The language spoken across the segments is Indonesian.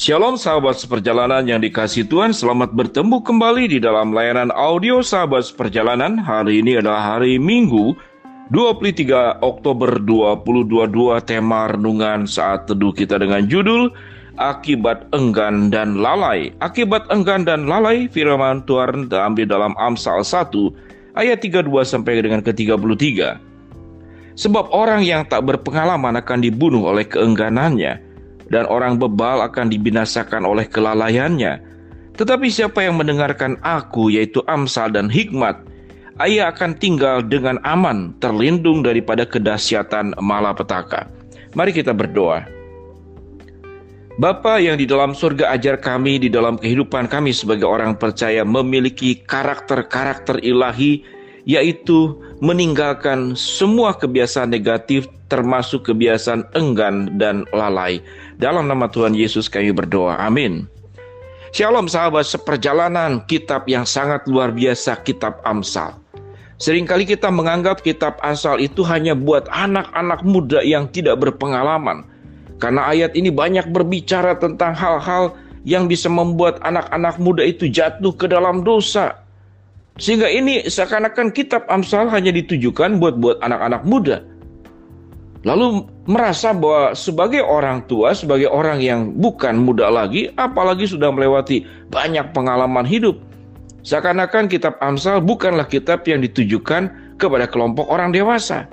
Shalom sahabat seperjalanan yang dikasihi Tuhan, selamat bertemu kembali di dalam layanan audio sahabat seperjalanan. Hari ini adalah hari Minggu 23 Oktober 2022. Tema renungan saat teduh kita dengan judul Akibat Enggan dan Lalai. Akibat enggan dan lalai, firman Tuhan terambil dalam Amsal 1 ayat 32 sampai dengan ke-33. Sebab orang yang tak berpengalaman akan dibunuh oleh keengganannya, dan orang bebal akan dibinasakan oleh kelalaiannya. Tetapi siapa yang mendengarkan aku, yaitu Amsal dan hikmat, ia akan tinggal dengan aman, terlindung daripada kedahsyatan malapetaka. Mari kita berdoa. Bapa yang di dalam surga, ajar kami di dalam kehidupan kami sebagai orang percaya memiliki karakter-karakter ilahi, yaitu meninggalkan semua kebiasaan negatif termasuk kebiasaan enggan dan lalai. Dalam nama Tuhan Yesus kami berdoa, amin. Shalom sahabat seperjalanan, kitab yang sangat luar biasa, kitab Amsal. Seringkali kita menganggap kitab Amsal itu hanya buat anak-anak muda yang tidak berpengalaman. Karena ayat ini banyak berbicara tentang hal-hal yang bisa membuat anak-anak muda itu jatuh ke dalam dosa. Sehingga ini seakan-akan kitab Amsal hanya ditujukan buat anak-anak muda. Lalu merasa bahwa sebagai orang tua, sebagai orang yang bukan muda lagi, apalagi sudah melewati banyak pengalaman hidup, seakan-akan kitab Amsal bukanlah kitab yang ditujukan kepada kelompok orang dewasa.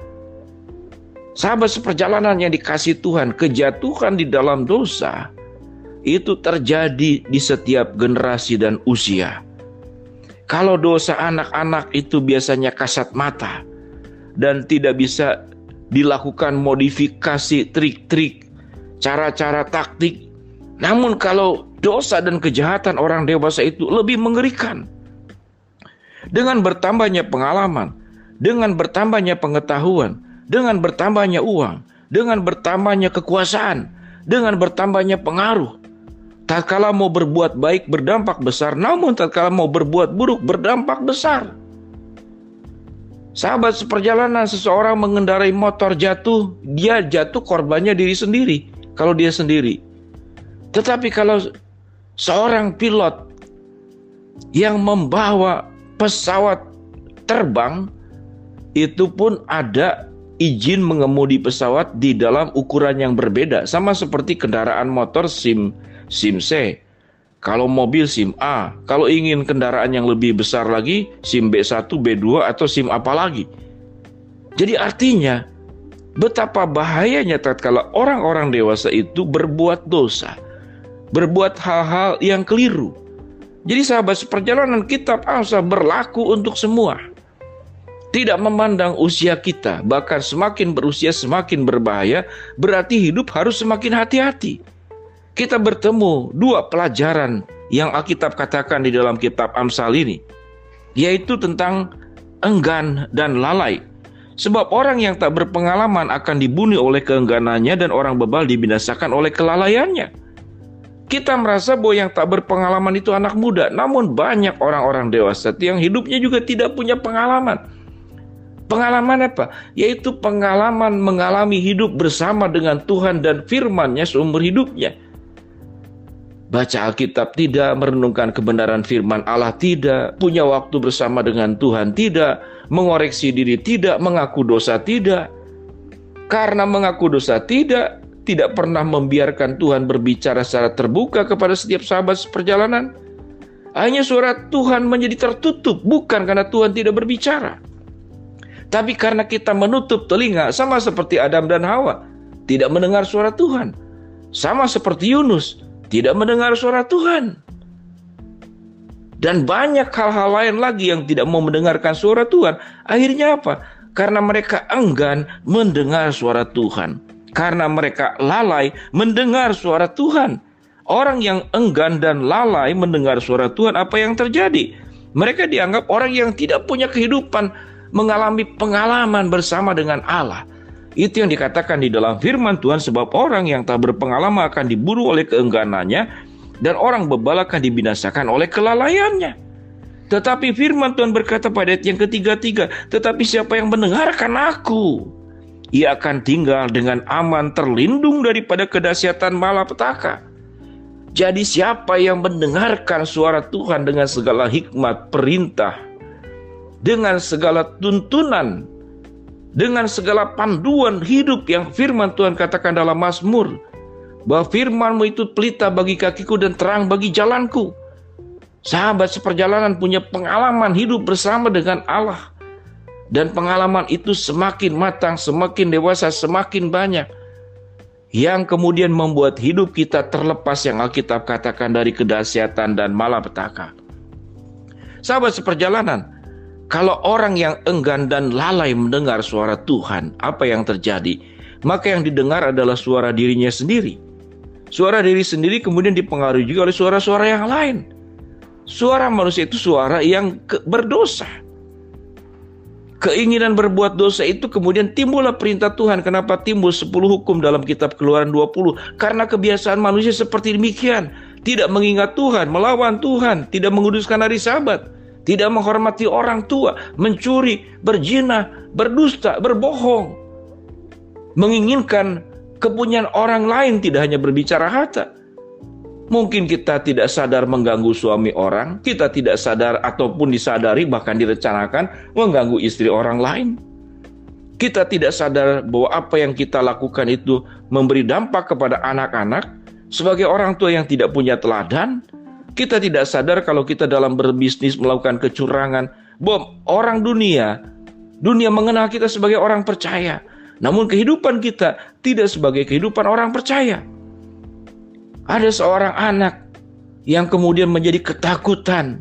Sahabat seperjalanan yang dikasihi Tuhan, kejatuhan di dalam dosa itu terjadi di setiap generasi dan usia. Kalau dosa anak-anak itu biasanya kasat mata dan tidak bisa dilakukan modifikasi trik-trik, cara-cara taktik. Namun kalau dosa dan kejahatan orang dewasa itu lebih mengerikan. Dengan bertambahnya pengalaman, dengan bertambahnya pengetahuan, dengan bertambahnya uang, dengan bertambahnya kekuasaan, dengan bertambahnya pengaruh, tatkala mau berbuat baik berdampak besar, namun tatkala mau berbuat buruk berdampak besar. Sahabat seperjalanan, seseorang mengendarai motor jatuh, dia jatuh korbannya diri sendiri kalau dia sendiri. Tetapi kalau seorang pilot yang membawa pesawat terbang, itu pun ada izin mengemudi pesawat di dalam ukuran yang berbeda. Sama seperti kendaraan motor SIM C. Kalau mobil SIM A, kalau ingin kendaraan yang lebih besar lagi, SIM B1, B2, atau SIM apa lagi. Jadi artinya, betapa bahayanya tatkala orang-orang dewasa itu berbuat dosa, berbuat hal-hal yang keliru. Jadi sahabat seperjalanan, kitab Amsal berlaku untuk semua. Tidak memandang usia kita, bahkan semakin berusia semakin berbahaya, berarti hidup harus semakin hati-hati. Kita bertemu dua pelajaran yang Alkitab katakan di dalam kitab Amsal ini, yaitu tentang enggan dan lalai. Sebab orang yang tak berpengalaman akan dibunuh oleh keengganannya, dan orang bebal dibinasakan oleh kelalaiannya. Kita merasa bahwa yang tak berpengalaman itu anak muda, namun banyak orang-orang dewasa yang hidupnya juga tidak punya pengalaman. Pengalaman apa? Yaitu pengalaman mengalami hidup bersama dengan Tuhan dan firman-Nya seumur hidupnya. Baca Alkitab tidak, merenungkan kebenaran firman Allah tidak, punya waktu bersama dengan Tuhan tidak, mengoreksi diri tidak, mengaku dosa tidak. Karena mengaku dosa tidak pernah membiarkan Tuhan berbicara secara terbuka kepada setiap sahabat seperjalanan. Hanya suara Tuhan menjadi tertutup, bukan karena Tuhan tidak berbicara, tapi karena kita menutup telinga, sama seperti Adam dan Hawa, tidak mendengar suara Tuhan. Sama seperti Yunus, tidak mendengar suara Tuhan. Dan banyak hal-hal lain lagi yang tidak mau mendengarkan suara Tuhan. Akhirnya apa? Karena mereka enggan mendengar suara Tuhan. Karena mereka lalai mendengar suara Tuhan. Orang yang enggan dan lalai mendengar suara Tuhan, apa yang terjadi? Mereka dianggap orang yang tidak punya kehidupan, mengalami pengalaman bersama dengan Allah. Itu yang dikatakan di dalam firman Tuhan, sebab orang yang tak berpengalaman akan dibunuh oleh keengganannya, dan orang bebal akan dibinasakan oleh kelalaiannya. Tetapi firman Tuhan berkata pada ayat yang ketiga, tetapi siapa yang mendengarkan aku, ia akan tinggal dengan aman, terlindung daripada kedahsyatan malapetaka. Jadi siapa yang mendengarkan suara Tuhan dengan segala hikmat, perintah, dengan segala tuntunan, dengan segala panduan hidup yang firman Tuhan katakan dalam Mazmur, bahwa firman-Mu itu pelita bagi kakiku dan terang bagi jalanku. Sahabat seperjalanan punya pengalaman hidup bersama dengan Allah. Dan pengalaman itu semakin matang, semakin dewasa, semakin banyak. Yang kemudian membuat hidup kita terlepas yang Alkitab katakan dari kedahsyatan dan malapetaka. Sahabat seperjalanan, kalau orang yang enggan dan lalai mendengar suara Tuhan, apa yang terjadi? Maka yang didengar adalah suara dirinya sendiri. Suara diri sendiri kemudian dipengaruhi juga oleh suara-suara yang lain. Suara manusia itu suara yang berdosa. Keinginan berbuat dosa itu kemudian timbullah perintah Tuhan. Kenapa timbul 10 hukum dalam kitab Keluaran 20? Karena kebiasaan manusia seperti demikian. Tidak mengingat Tuhan, melawan Tuhan, tidak menguduskan hari Sabat, tidak menghormati orang tua, mencuri, berzina, berdusta, berbohong, menginginkan kepunyaan orang lain, tidak hanya berbicara harta. Mungkin kita tidak sadar mengganggu suami orang, kita tidak sadar ataupun disadari bahkan direncanakan mengganggu istri orang lain. Kita tidak sadar bahwa apa yang kita lakukan itu memberi dampak kepada anak-anak. Sebagai orang tua yang tidak punya teladan, kita tidak sadar kalau kita dalam berbisnis melakukan kecurangan, bahwa orang dunia mengenal kita sebagai orang percaya. Namun kehidupan kita tidak sebagai kehidupan orang percaya. Ada seorang anak yang kemudian menjadi ketakutan.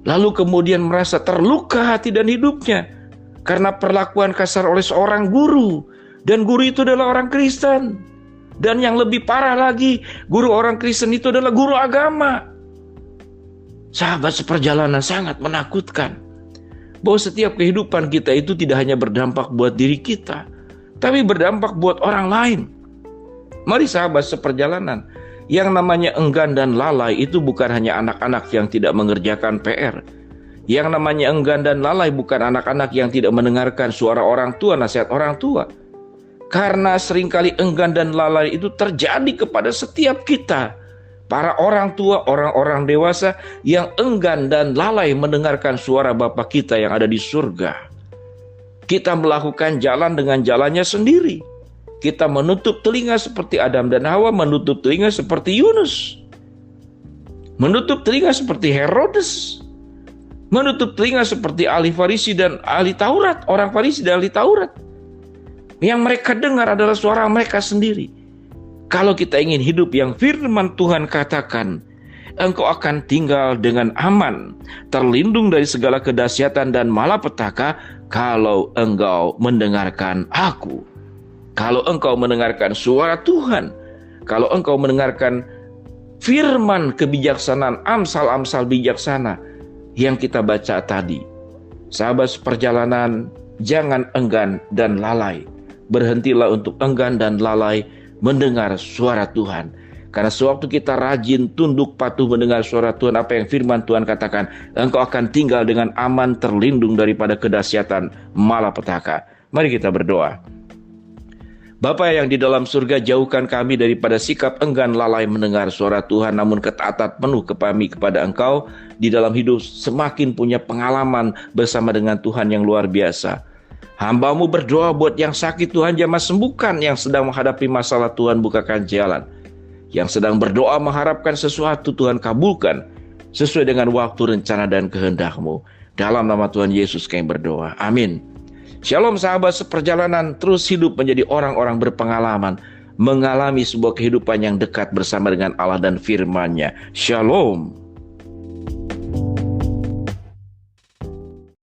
Lalu kemudian merasa terluka hati dan hidupnya karena perlakuan kasar oleh seorang guru. Dan guru itu adalah orang Kristen. Dan yang lebih parah lagi, guru orang Kristen itu adalah guru agama. Sahabat seperjalanan, sangat menakutkan bahwa setiap kehidupan kita itu tidak hanya berdampak buat diri kita, tapi berdampak buat orang lain. Mari sahabat seperjalanan, yang namanya enggan dan lalai itu bukan hanya anak-anak yang tidak mengerjakan PR. Yang namanya enggan dan lalai bukan anak-anak yang tidak mendengarkan suara orang tua, nasihat orang tua. Karena seringkali enggan dan lalai itu terjadi kepada setiap kita. Para orang tua, orang-orang dewasa yang enggan dan lalai mendengarkan suara Bapa kita yang ada di surga. Kita melakukan jalan dengan jalannya sendiri. Kita menutup telinga seperti Adam dan Hawa, menutup telinga seperti Yunus, menutup telinga seperti Herodes, menutup telinga seperti ahli Farisi dan ahli Taurat, orang Farisi dan ahli Taurat. Yang mereka dengar adalah suara mereka sendiri. Kalau kita ingin hidup yang firman Tuhan katakan, engkau akan tinggal dengan aman, terlindung dari segala kedahsyatan dan malapetaka, kalau engkau mendengarkan aku. Kalau engkau mendengarkan suara Tuhan, kalau engkau mendengarkan firman kebijaksanaan, amsal-amsal bijaksana yang kita baca tadi. Sahabat seperjalanan, jangan enggan dan lalai. Berhentilah untuk enggan dan lalai mendengar suara Tuhan. Karena sewaktu kita rajin, tunduk, patuh mendengar suara Tuhan, apa yang firman Tuhan katakan, engkau akan tinggal dengan aman, terlindung daripada kedahsyatan malapetaka. Mari kita berdoa. Bapa yang di dalam surga, jauhkan kami daripada sikap enggan lalai mendengar suara Tuhan, namun ketaatan penuh kami kepada Engkau di dalam hidup, semakin punya pengalaman bersama dengan Tuhan yang luar biasa. Hamba-Mu berdoa buat yang sakit, Tuhan jamah sembuhkan, yang sedang menghadapi masalah, Tuhan bukakan jalan, yang sedang berdoa mengharapkan sesuatu, Tuhan kabulkan sesuai dengan waktu, rencana dan kehendak-Mu. Dalam nama Tuhan Yesus kami berdoa, amin. Shalom sahabat seperjalanan, terus hidup menjadi orang-orang berpengalaman, mengalami sebuah kehidupan yang dekat bersama dengan Allah dan firman-Nya. Shalom.